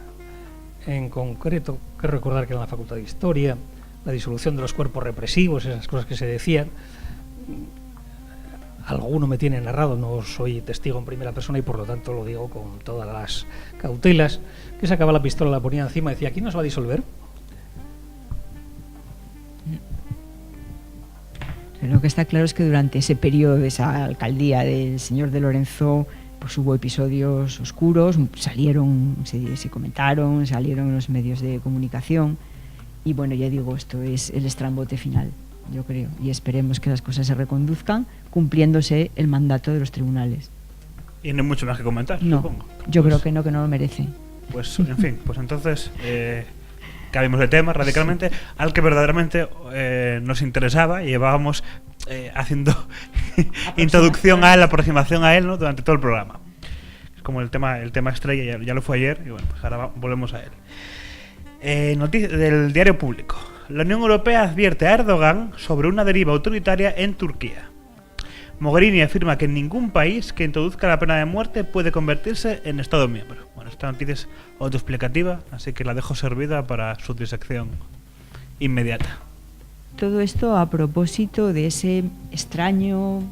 [SPEAKER 3] en concreto, que recordar que en la Facultad de Historia, la disolución de los cuerpos represivos, esas cosas que se decían, alguno me tiene narrado, no soy testigo en primera persona y por lo tanto lo digo con todas las cautelas, que sacaba la pistola, la ponía encima y decía: ¿quién nos va a disolver?
[SPEAKER 2] Pero lo que está claro es que durante ese periodo de esa alcaldía del señor de Lorenzo, pues hubo episodios oscuros, salieron, se comentaron, salieron en los medios de comunicación. Y bueno, ya digo, esto es el estrambote final, yo creo. Y esperemos que las cosas se reconduzcan cumpliéndose el mandato de los tribunales.
[SPEAKER 1] Y no hay mucho más que comentar,
[SPEAKER 2] No,
[SPEAKER 1] supongo.
[SPEAKER 2] yo creo que no lo merece.
[SPEAKER 1] Pues, en fin, pues entonces cambiamos de tema radicalmente al que verdaderamente nos interesaba y llevábamos haciendo introducción a él, aproximación a él, ¿no? Durante todo el programa. Es como el tema estrella, ya lo fue ayer y bueno, pues ahora volvemos a él. Noticia del Diario Público. La Unión Europea advierte a Erdogan sobre una deriva autoritaria en Turquía. Mogherini afirma que ningún país que introduzca la pena de muerte puede convertirse en Estado miembro. Bueno, esta noticia es autoexplicativa, así que la dejo servida para su disección inmediata.
[SPEAKER 2] Todo esto a propósito de ese extraño,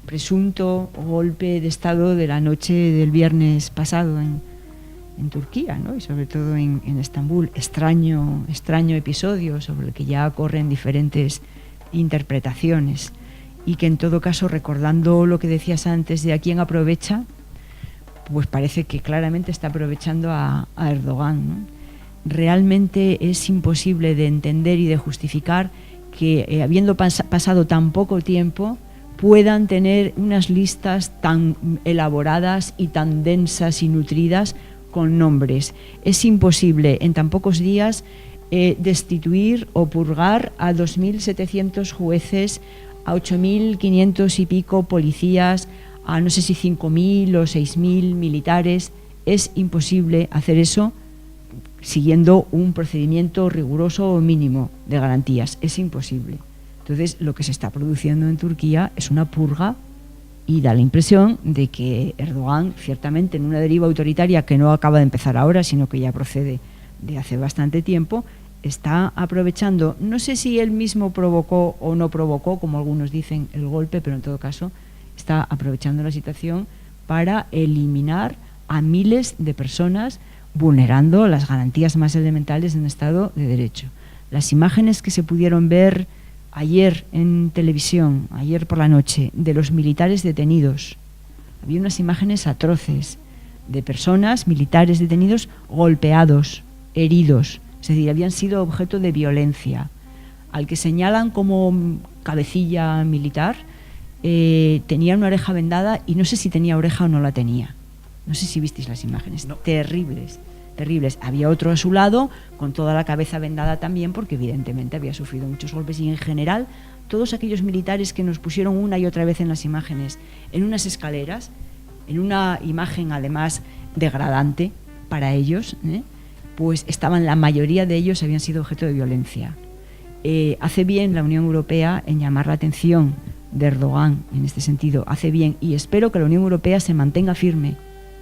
[SPEAKER 2] presunto golpe de Estado de la noche del viernes pasado en Turquía, ¿no? Y sobre todo en Estambul. Extraño episodio sobre el que ya corren diferentes interpretaciones. Y que en todo caso, recordando lo que decías antes de a quién aprovecha, pues parece que claramente está aprovechando a Erdogan, ¿no? Realmente es imposible de entender y de justificar que habiendo pasado tan poco tiempo puedan tener unas listas tan elaboradas y tan densas y nutridas con nombres. Es imposible en tan pocos días destituir o purgar a 2.700 jueces, a 8.500 y pico policías, a no sé si 5.000 o 6.000 militares. Es imposible hacer eso siguiendo un procedimiento riguroso o mínimo de garantías. Es imposible. Entonces, lo que se está produciendo en Turquía es una purga y da la impresión de que Erdogan, ciertamente en una deriva autoritaria que no acaba de empezar ahora, sino que ya procede de hace bastante tiempo, está aprovechando, no sé si él mismo provocó o no provocó, como algunos dicen, el golpe, pero en todo caso está aprovechando la situación para eliminar a miles de personas, vulnerando las garantías más elementales de un Estado de Derecho. Las imágenes que se pudieron ver ayer en televisión, ayer por la noche, de los militares detenidos, había unas imágenes atroces de personas, militares detenidos, golpeados, heridos, es decir, habían sido objeto de violencia. Al que señalan como cabecilla militar, tenía una oreja vendada y no sé si tenía oreja o no la tenía. No sé si visteis las imágenes. No. Terribles. Había otro a su lado con toda la cabeza vendada también, porque evidentemente había sufrido muchos golpes. Y en general, todos aquellos militares que nos pusieron una y otra vez en las imágenes, en unas escaleras, en una imagen además degradante para ellos, pues estaban, la mayoría de ellos habían sido objeto de violencia. Hace bien la Unión Europea en llamar la atención de Erdogan en este sentido. Hace bien, y espero que la Unión Europea se mantenga firme,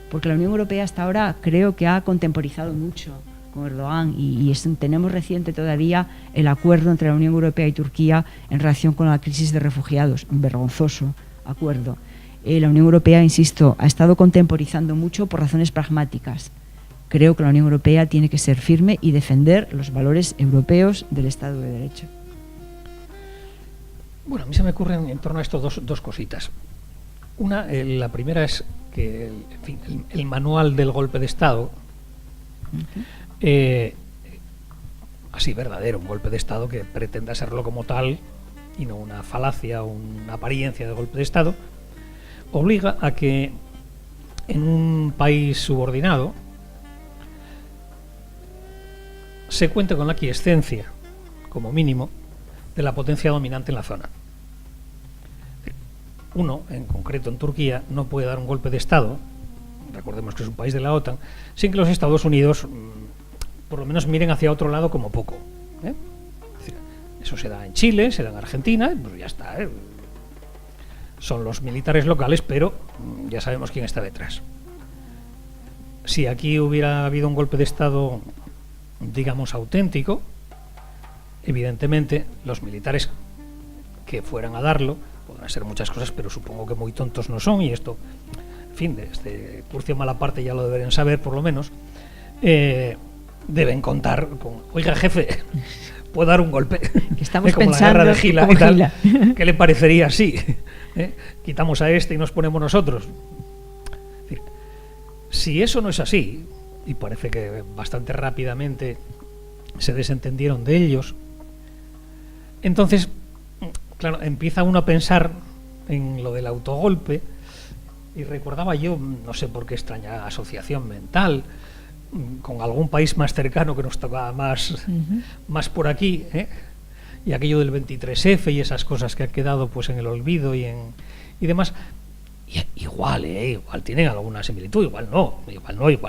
[SPEAKER 2] porque la Unión Europea hasta ahora creo que ha contemporizado mucho con Erdogan y tenemos reciente todavía el acuerdo entre la Unión Europea y Turquía en relación con la crisis de refugiados, un vergonzoso acuerdo. La Unión Europea, insisto, ha estado contemporizando mucho por razones pragmáticas. Creo que la Unión Europea tiene que ser firme y defender los valores europeos del Estado de Derecho.
[SPEAKER 3] Bueno, a mí se me ocurren en torno a esto dos cositas. Una, la primera es que el manual del golpe de Estado, así verdadero, un golpe de Estado que pretenda serlo como tal y no una falacia o una apariencia de golpe de Estado, obliga a que en un país subordinado se cuente con la aquiescencia, como mínimo, de la potencia dominante en la zona. Uno, en concreto en Turquía, no puede dar un golpe de Estado, recordemos que es un país de la OTAN, sin que los Estados Unidos por lo menos miren hacia otro lado como poco. Es decir, eso se da en Chile, se da en Argentina, pues ya está. Son los militares locales, pero ya sabemos quién está detrás. Si aquí hubiera habido un golpe de Estado, digamos, auténtico, evidentemente los militares que fueran a darlo, podrán ser muchas cosas, pero supongo que muy tontos no son, y esto, en fin, desde Curcio Malaparte ya lo deberían saber por lo menos, deben contar con, oiga jefe, puedo dar un golpe.
[SPEAKER 2] Que estamos
[SPEAKER 3] como
[SPEAKER 2] pensando
[SPEAKER 3] la guerra de Gila
[SPEAKER 2] como
[SPEAKER 3] y tal.
[SPEAKER 2] Gila.
[SPEAKER 3] ¿Qué le parecería así? Quitamos a este y nos ponemos nosotros. Es decir, si eso no es así, y parece que bastante rápidamente se desentendieron de ellos, entonces, claro, empieza uno a pensar en lo del autogolpe, y recordaba yo, no sé por qué extraña asociación mental, con algún país más cercano que nos tocaba más por aquí, y aquello del 23F y esas cosas que han quedado pues en el olvido y demás. Y igual tienen alguna similitud, igual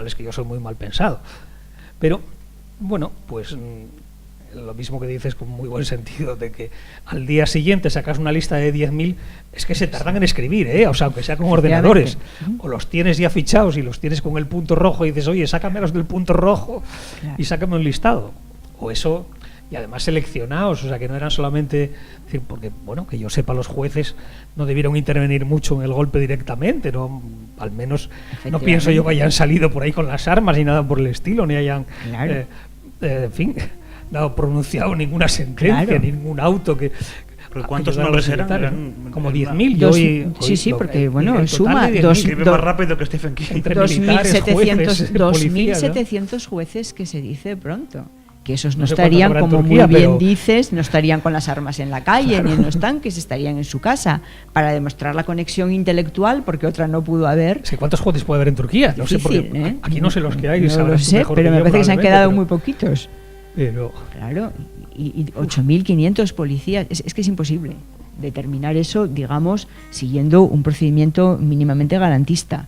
[SPEAKER 3] es que yo soy muy mal pensado. Pero, bueno, pues lo mismo que dices con muy buen sentido, de que al día siguiente sacas una lista de 10.000, es que se tardan en escribir, o sea, aunque sea con ordenadores, o los tienes ya fichados y los tienes con el punto rojo y dices, oye, sácamelos del punto rojo y sácame un listado. O eso, y además seleccionados, o sea, que no eran solamente, es decir, porque, bueno, que yo sepa, los jueces no debieron intervenir mucho en el golpe directamente, no, al menos no pienso yo que hayan salido por ahí con las armas ni nada por el estilo, ni hayan, en fin, no pronunciado ninguna sentencia, ningún auto que...
[SPEAKER 1] ¿Cuántos nombres eran?
[SPEAKER 3] Como 10.000.
[SPEAKER 2] Sí, porque bueno, suma
[SPEAKER 1] más rápido que Stephen King.
[SPEAKER 2] 2.700 jueces, que se dice pronto. Que esos no estarían, como
[SPEAKER 3] Turquía,
[SPEAKER 2] muy bien dices, no estarían con las armas en la calle, ni en los tanques, estarían en su casa, para demostrar la conexión intelectual, porque otra no pudo haber.
[SPEAKER 3] Sí, ¿cuántos jueces puede haber en Turquía? No sé, porque aquí no sé los que hay.
[SPEAKER 2] No lo sé, pero me parece que se han quedado muy poquitos.
[SPEAKER 3] Pero...
[SPEAKER 2] Claro, y 8.500 policías, es que es imposible determinar eso, digamos, siguiendo un procedimiento mínimamente garantista,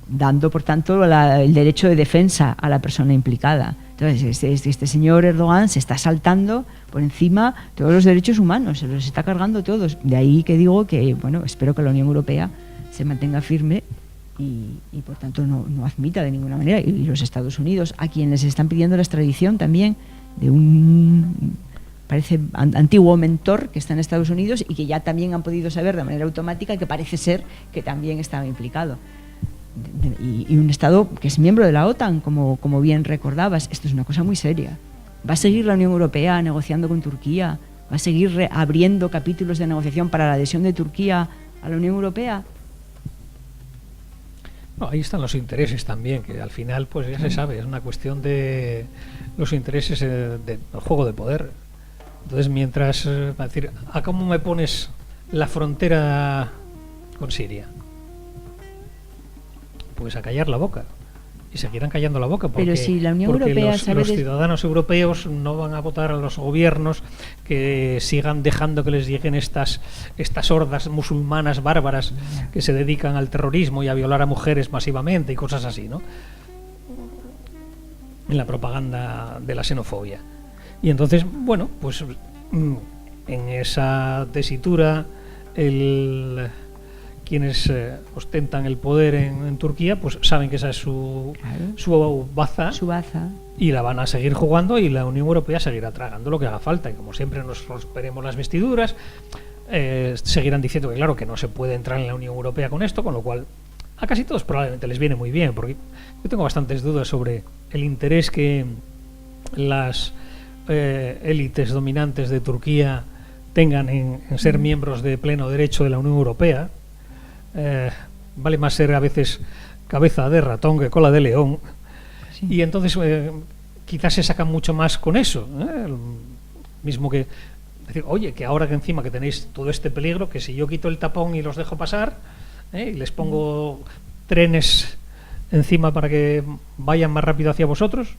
[SPEAKER 2] dando, por tanto, el derecho de defensa a la persona implicada. Entonces, este señor Erdogan se está saltando por encima todos los derechos humanos, se los está cargando todos. De ahí que digo que, bueno, espero que la Unión Europea se mantenga firme y por tanto, no admita de ninguna manera. Y los Estados Unidos, a quienes están pidiendo la extradición también de un, parece, antiguo mentor que está en Estados Unidos y que ya también han podido saber de manera automática que parece ser que también estaba implicado. Y un Estado que es miembro de la OTAN, como bien recordabas. Esto es una cosa muy seria. ¿Va a seguir la Unión Europea negociando con Turquía? ¿Va a seguir abriendo capítulos de negociación para la adhesión de Turquía a la Unión Europea?
[SPEAKER 3] No, ahí están los intereses también, que al final pues ya se sabe, es una cuestión de los intereses del juego de poder. Entonces, mientras, decir, ¿a cómo me pones la frontera con Siria? Pues a callar la boca. Y seguirán callando la boca porque,
[SPEAKER 2] pero si la Unión Europea
[SPEAKER 3] los ciudadanos europeos no van a votar a los gobiernos que sigan dejando que les lleguen estas hordas musulmanas bárbaras que se dedican al terrorismo y a violar a mujeres masivamente y cosas así, ¿no? En la propaganda de la xenofobia. Y entonces, bueno, pues en esa tesitura quienes ostentan el poder en Turquía, pues saben que esa es su baza, y la van a seguir jugando, y la Unión Europea seguirá tragando lo que haga falta, y como siempre nos romperemos las vestiduras, seguirán diciendo que claro, que no se puede entrar en la Unión Europea con esto, con lo cual a casi todos probablemente les viene muy bien, porque yo tengo bastantes dudas sobre el interés que las élites dominantes de Turquía tengan en ser miembros de pleno derecho de la Unión Europea. Vale más ser a veces cabeza de ratón que cola de león. Sí. Y entonces quizás se sacan mucho más con eso, mismo que decir, oye, que ahora que encima que tenéis todo este peligro, que si yo quito el tapón y los dejo pasar, y les pongo trenes encima para que vayan más rápido hacia vosotros,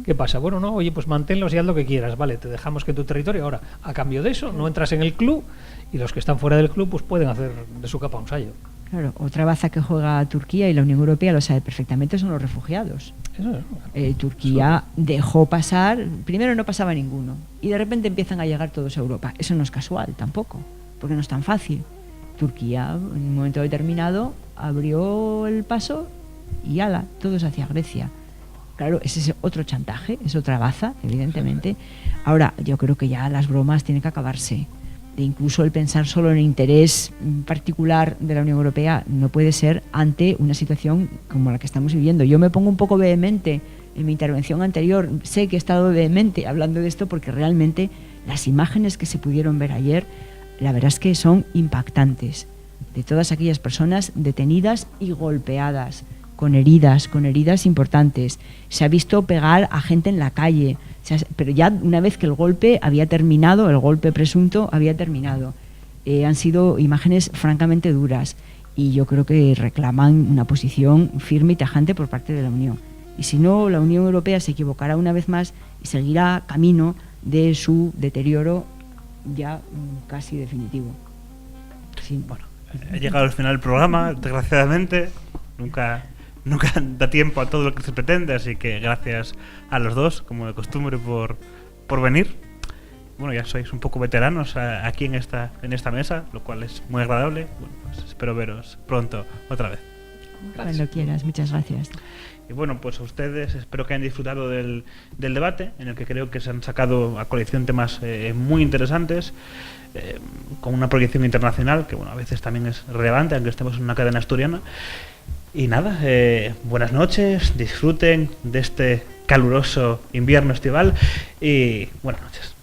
[SPEAKER 3] ¿qué pasa? Bueno, no, oye, pues manténlos y haz lo que quieras, vale, te dejamos que en tu territorio, ahora, a cambio de eso, no entras en el club, y los que están fuera del club pues pueden hacer de su capa un sayo.
[SPEAKER 2] Claro, otra baza que juega Turquía, y la Unión Europea lo sabe perfectamente, son los refugiados. Turquía dejó pasar, primero no pasaba ninguno, y de repente empiezan a llegar todos a Europa. Eso no es casual tampoco, porque no es tan fácil. Turquía, en un momento determinado, abrió el paso y ala, todos hacia Grecia. Claro, ese es otro chantaje, es otra baza, evidentemente. Ahora, yo creo que ya las bromas tienen que acabarse. De incluso el pensar solo en el interés particular de la Unión Europea no puede ser ante una situación como la que estamos viviendo. Yo me pongo un poco vehemente en mi intervención anterior. Sé que he estado vehemente hablando de esto porque realmente las imágenes que se pudieron ver ayer, la verdad es que son impactantes, de todas aquellas personas detenidas y golpeadas, con heridas importantes. Se ha visto pegar a gente en la calle, pero ya una vez que el golpe había terminado, el golpe presunto había terminado. Han sido imágenes francamente duras y yo creo que reclaman una posición firme y tajante por parte de la Unión. Y si no, la Unión Europea se equivocará una vez más y seguirá camino de su deterioro ya casi definitivo. Sí.
[SPEAKER 1] Bueno, he llegado al final del programa, desgraciadamente. Nunca da tiempo a todo lo que se pretende, así que gracias a los dos, como de costumbre, por venir. Bueno, ya sois un poco veteranos aquí en esta mesa, lo cual es muy agradable. Bueno, pues espero veros pronto otra vez.
[SPEAKER 3] Gracias.
[SPEAKER 2] Cuando quieras, muchas gracias.
[SPEAKER 1] Y bueno, pues a ustedes espero que hayan disfrutado del debate, en el que creo que se han sacado a colección temas muy interesantes, con una proyección internacional que bueno, a veces también es relevante, aunque estemos en una cadena asturiana. Y nada, buenas noches, disfruten de este caluroso invierno estival y buenas noches.